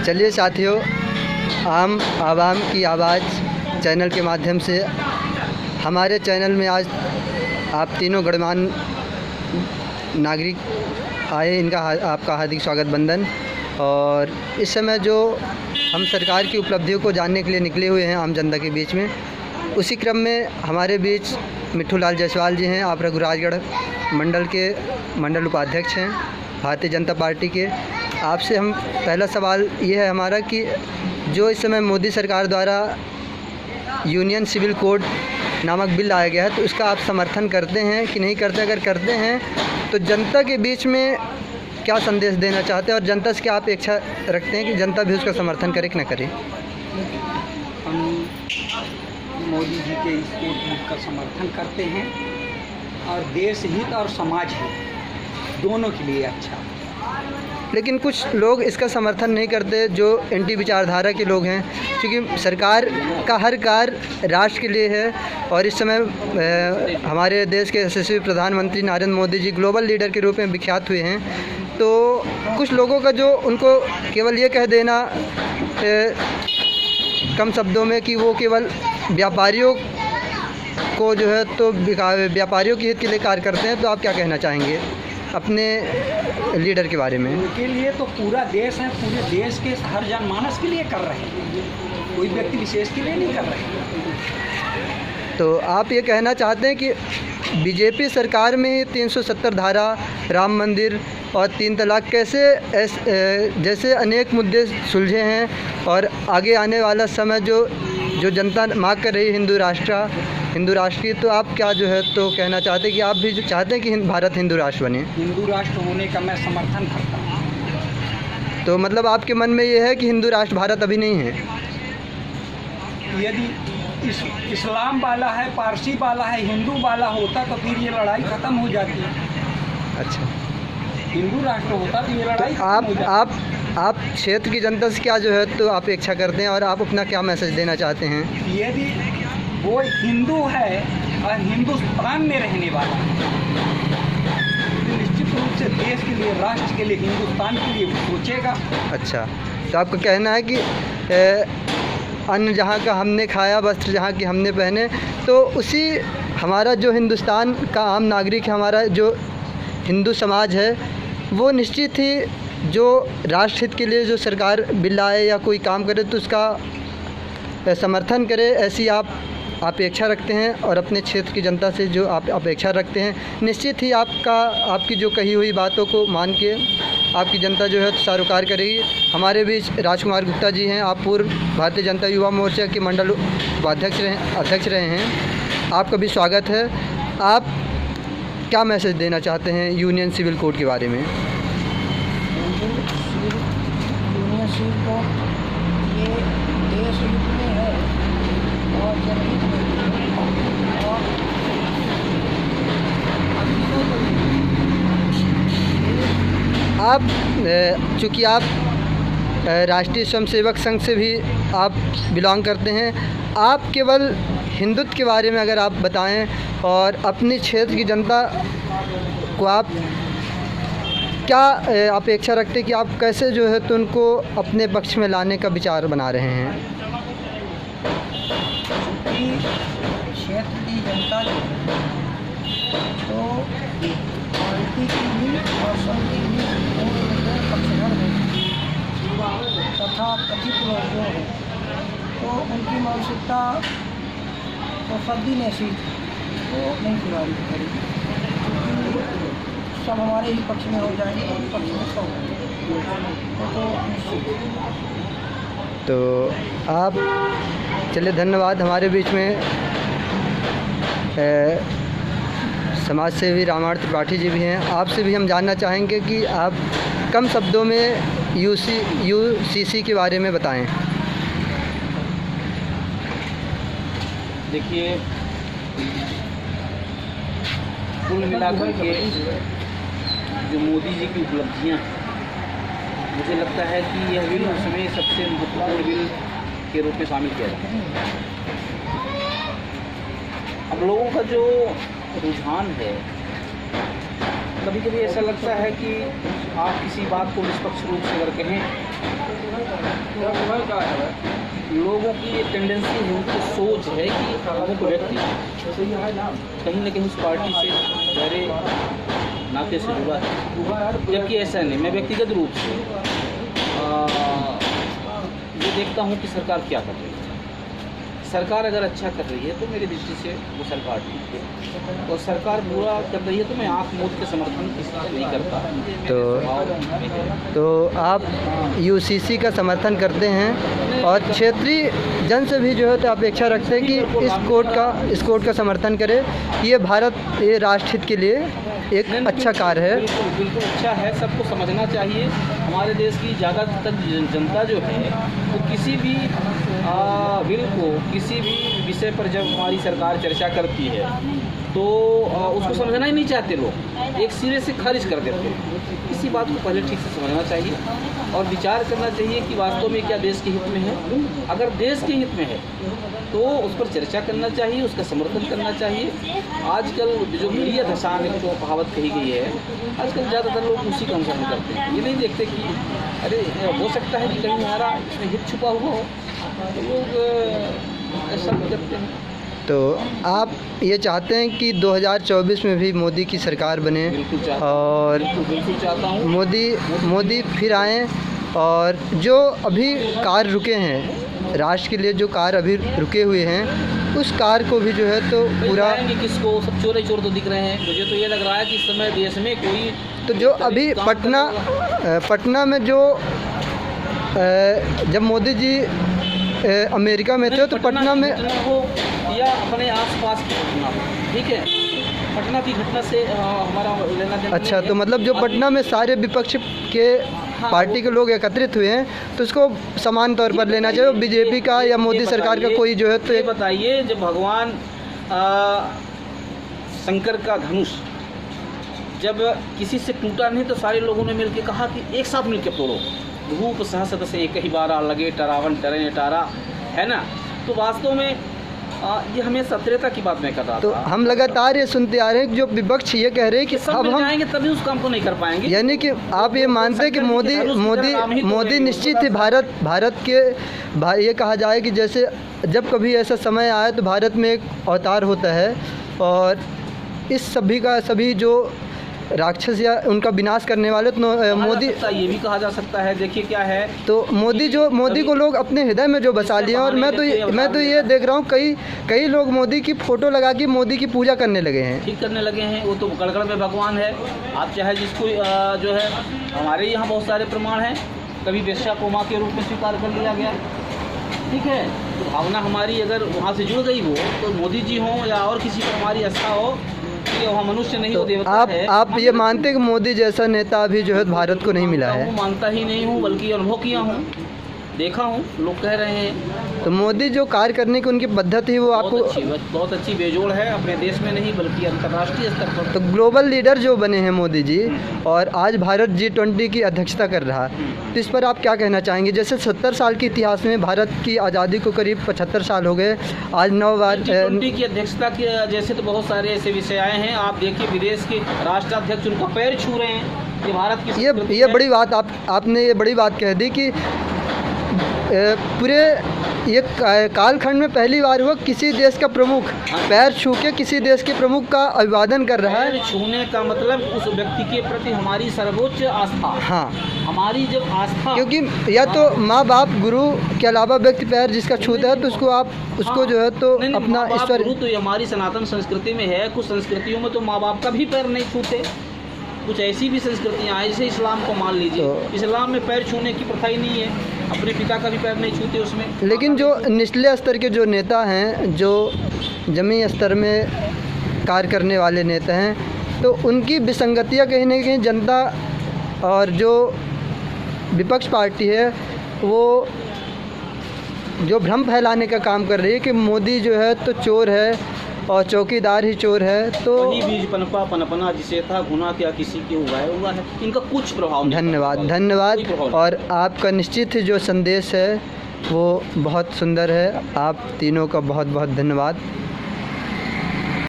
चलिए साथियों, आम आवाम की आवाज़ चैनल के माध्यम से हमारे चैनल में आज आप तीनों गणमान्य नागरिक आए, इनका आपका हार्दिक स्वागत बंदन। और इस समय जो हम सरकार की उपलब्धियों को जानने के लिए निकले हुए हैं आम जनता के बीच में, उसी क्रम में हमारे बीच मिट्ठू लाल जायसवाल जी हैं। आप रघुराजगढ़ मंडल के मंडल उपाध्यक्ष हैं भारतीय जनता पार्टी के। आपसे हम पहला सवाल ये है हमारा कि जो इस समय मोदी सरकार द्वारा यूनियन सिविल कोड नामक बिल लाया गया है, तो इसका आप समर्थन करते हैं कि नहीं करते? अगर करते हैं तो जनता के बीच में क्या संदेश देना चाहते हैं और जनता से क्या आप इच्छा रखते हैं कि जनता भी उसका समर्थन करे कि न करे? हम मोदी जी के इस कोड का समर्थन करते हैं और देश हित और समाज हित दोनों के लिए अच्छा। लेकिन कुछ लोग इसका समर्थन नहीं करते, जो एंटी विचारधारा के लोग हैं, क्योंकि सरकार का हर कार्य राष्ट्र के लिए है। और इस समय हमारे देश के यशस्वी प्रधानमंत्री नरेंद्र मोदी जी ग्लोबल लीडर के रूप में विख्यात हुए हैं। तो कुछ लोगों का जो उनको केवल ये कह देना कम शब्दों में कि वो केवल व्यापारियों को जो है तो व्यापारियों के हित के लिए कार्य करते हैं, तो आप क्या कहना चाहेंगे अपने लीडर के बारे में? उनके लिए तो पूरा देश है, पूरे देश के हर जनमानस के लिए कर रहे हैं, कोई व्यक्ति विशेष के लिए नहीं कर रहे हैं। तो आप ये कहना चाहते हैं कि बीजेपी सरकार में 370 धारा, राम मंदिर और 3 तलाक कैसे जैसे अनेक मुद्दे सुलझे हैं, और आगे आने वाला समय जो जनता मांग कर रही है हिंदू राष्ट्र की, तो आप क्या जो है तो कहना चाहते हैं कि आप भी जो चाहते हैं कि भारत हिंदू राष्ट्र बने? हिंदू राष्ट्र होने का मैं समर्थन करता हूँ। तो मतलब आपके मन में ये है कि हिंदू राष्ट्र भारत अभी नहीं है? यदि इस्लाम वाला है, पारसी वाला है, हिंदू वाला होता तो फिर ये लड़ाई ख़त्म हो जाती है। अच्छा, हिंदू राष्ट्र होता तो ये लड़ाई खत्म हो जाती। आप क्षेत्र की जनता से क्या जो है तो आप अपेक्षा करते हैं और आप अपना क्या मैसेज देना चाहते हैं? यदि वो हिंदू है और हिंदुस्तान में रहने वाला है तो निश्चित रूप से देश के लिए, राष्ट्र के लिए, हिंदुस्तान के लिए सोचेगा। अच्छा, तो आपका कहना है कि अन्न जहाँ का हमने खाया, वस्त्र जहाँ के हमने पहने, तो उसी हमारा जो हिंदुस्तान का आम नागरिक है, हमारा जो हिंदू समाज है, वो निश्चित ही जो राष्ट्र हित के लिए जो सरकार बिल लाए या कोई काम करे तो उसका समर्थन करे, ऐसी आप अपेक्षा रखते हैं। और अपने क्षेत्र की जनता से जो आप अपेक्षा रखते हैं, निश्चित ही आपकी जो कही हुई बातों को मान के आपकी जनता जो है तो सारोकार करेगी। हमारे बीच राजकुमार गुप्ता जी हैं, आप पूर्व भारतीय जनता युवा मोर्चा के मंडल अध्यक्ष रहे हैं। आपका भी स्वागत है। आप क्या मैसेज देना चाहते हैं यूनियन सिविल कोड के बारे में? यूनियन सिविल कोड ये देश हित में है और जनहित में है। और आप चूँकि आप राष्ट्रीय स्वयंसेवक संघ से भी आप बिलोंग करते हैं, आप केवल हिंदुत्व के बारे में अगर आप बताएं और अपने क्षेत्र की जनता को आप क्या अपेक्षा रखते हैं कि आप कैसे जो है तो उनको अपने पक्ष में लाने का विचार बना रहे हैं? क्षेत्र की जनता तो पार्टी की भी और संघ की भी पक्षधर है तथा कथित लोग जो हैं, तो उनकी मानसिकता तो सदी ने सीख वो नहीं सुधारी करेगी। सब हमारे ही पक्ष में हो जाएंगे और पक्ष में सब तो निश्चित। तो आप चलिए, धन्यवाद। हमारे बीच में समाज सेवी रामायण त्रिपाठी जी भी हैं। आपसे भी हम जानना चाहेंगे कि आप कम शब्दों में यूसीसी के बारे में बताएं। देखिए, कुल मिलाकर के जो मोदी जी की उपलब्धियां, मुझे लगता है कि यह बिल उसमें सबसे महत्वपूर्ण बिल के रूप में शामिल किया जाता है। अब लोगों का जो रुझान है, कभी कभी ऐसा लगता है कि आप किसी बात को निष्पक्ष रूप से अगर कहें लोगों की ये टेंडेंसी है, उनकी सोच है कि अमुक व्यक्ति कहीं न कहीं उस पार्टी से गहरे नाते से जुड़ा है, जबकि ऐसा नहीं। मैं व्यक्तिगत रूप से ये देखता हूँ कि सरकार क्या कर रही है। सरकार अगर अच्छा कर रही है तो मेरी दृष्टि से वो सरकार ठीक है, और सरकार बुरा कर रही है तो मैं आँख मूंद के समर्थन किसी से नहीं करता। तो आप यूसीसी का समर्थन करते हैं और क्षेत्रीय जन से भी जो है तो अपेक्षा रखते हैं कि इस कोर्ट का समर्थन करें। ये राष्ट्र हित के लिए एक अच्छा कार्य है। बिल्कुल बिल्कुल अच्छा है, सबको समझना चाहिए। हमारे देश की ज़्यादातर जनता जो है वो किसी भी बिल को, किसी भी विषय पर जब हमारी सरकार चर्चा करती है तो उसको समझना ही नहीं चाहते लोग, एक सिरे से खारिज कर देते हैं। इसी बात को पहले ठीक से समझना चाहिए और विचार करना चाहिए कि वास्तव में क्या देश के हित में है। अगर देश के हित में है तो उस पर चर्चा करना चाहिए, उसका समर्थन करना चाहिए। आजकल जो मीडिया दशा में जो कहावत कही गई है, आजकल ज़्यादातर लोग उसी का अनुसरण करते हैं। ये नहीं देखते कि अरे हो सकता है कि कहीं हमारा इसमें हित छुपा हुआ हो, तो लोग ऐसा करते हैं। तो आप ये चाहते हैं कि 2024 में भी मोदी की सरकार बने और बिल्कुल चाहता हूँ मोदी फिर आएँ, और जो अभी कार्य रुके हैं राष्ट्र के लिए, जो कार्य अभी रुके हुए हैं, उस कार्य को भी जो है तो पूरा किसको सब चोर तो दिख रहे हैं। मुझे तो ये लग रहा है कि इस समय देश में कोई तो जो अभी पटना में जो जब मोदी जी अमेरिका में थे तो पटना में हो या अपने आसपास की घटना हो, ठीक है, पटना की घटना से हमारा लेना देना। अच्छा, तो मतलब जो पटना में सारे विपक्ष के पार्टी के लोग एकत्रित हुए हैं तो उसको समान तौर पर लेना चाहिए। बीजेपी का या मोदी सरकार का कोई जो है तो ये बताइए, जब भगवान शंकर का धनुष जब किसी से टूटा नहीं तो सारे लोगों ने मिलकर कहा कि एक साथ मिलकर तोड़ो। धूप सहसत से एक ही बारा लगे टरावन टरे टारा, है ना। तो वास्तव में ये हमें सत्यता की बात मैं कर रहा तो था। हम लगातार ये सुनते आ रहे हैं कि जो विपक्ष ये कह रहे हैं कि अब हम जाएंगे तभी उस काम को नहीं कर पाएंगे। यानी कि आप ये मानते हैं कि मोदी निश्चित ही भारत के ये कहा जाए कि जैसे जब कभी ऐसा समय आया तो भारत में एक अवतार होता है और इस सभी जो राक्षस या उनका विनाश करने वाले तो मोदी, ये भी कहा जा सकता है। देखिए क्या है, तो मोदी को लोग अपने हृदय में जो बसा लिया। और मैं तो ये देख रहा हूँ कई लोग मोदी की फ़ोटो लगा के मोदी की पूजा करने लगे हैं। ठीक करने लगे हैं, वो तो गड़गड़ में भगवान है। आप चाहे जिसको जो है, हमारे यहाँ बहुत सारे प्रमाण हैं। कभी वेश्या को माँ के रूप में स्वीकार कर लिया गया, ठीक है। तो भावना हमारी अगर वहाँ से जुड़ गई हो तो मोदी जी हों या और किसी पर हमारी आस्था हो, वहाँ मनुष्य नहीं, तो देवता है। आप ये मानते हैं कि मोदी जैसा नेता अभी जो है भारत को नहीं मिला है? मानता ही नहीं हूँ, बल्कि अनुभव किया हूँ, देखा हूँ, लोग कह रहे हैं। तो मोदी जो कार्य करने की उनकी पद्धति है वो आपको बहुत अच्छी बेजोड़ है, अपने देश में नहीं बल्कि अंतर्राष्ट्रीय स्तर पर। तो ग्लोबल लीडर जो बने हैं मोदी जी, और आज भारत G20 की अध्यक्षता कर रहा है, तो इस पर आप क्या कहना चाहेंगे? जैसे 70 साल के इतिहास में भारत की आज़ादी को करीब 75 साल हो गए, आज 9 बार G20 की अध्यक्षता की जैसे तो बहुत सारे ऐसे विषय आए हैं। आप देखिए विदेश के राष्ट्राध्यक्ष उनका पैर छू रहे हैं। ये भारत की ये बड़ी बात आपने ये बड़ी बात कह दी कि पूरे ये कालखंड में पहली बार हुआ किसी देश का प्रमुख पैर छू के किसी देश के प्रमुख का अभिवादन कर रहा है। पैर छूने का मतलब उस व्यक्ति के प्रति हमारी सर्वोच्च आस्था। हाँ, हमारी जब आस्था, क्योंकि या तो माँ बाप गुरु के अलावा व्यक्ति पैर जिसका छूता है तो उसको जो है तो अपना ईश्वर। गुरु तो हमारी सनातन संस्कृति में है। कुछ संस्कृतियों में तो माँ बाप का भी पैर नहीं छूते। कुछ ऐसी भी संस्कृतियाँ हैं, जैसे इस्लाम को मान लीजिए, इस्लाम में पैर छूने की प्रथा ही नहीं है, अपने पिता का भी पैर नहीं छूते उसमें। लेकिन जो निचले स्तर के जो नेता हैं, जो ज़मीनी स्तर में कार्य करने वाले नेता हैं, तो उनकी विसंगतियाँ कहीं ना कहीं जनता और जो विपक्ष पार्टी है वो जो भ्रम फैलाने का काम कर रही है कि मोदी जो है तो चोर है और चौकीदार ही चोर है। तो वही बीज पनपना जिसे था गुना क्या किसी के हुआ है, इनका कुछ प्रभाव नहीं। धन्यवाद। और आपका निश्चित ही जो संदेश है वो बहुत सुंदर है। आप तीनों का बहुत बहुत धन्यवाद।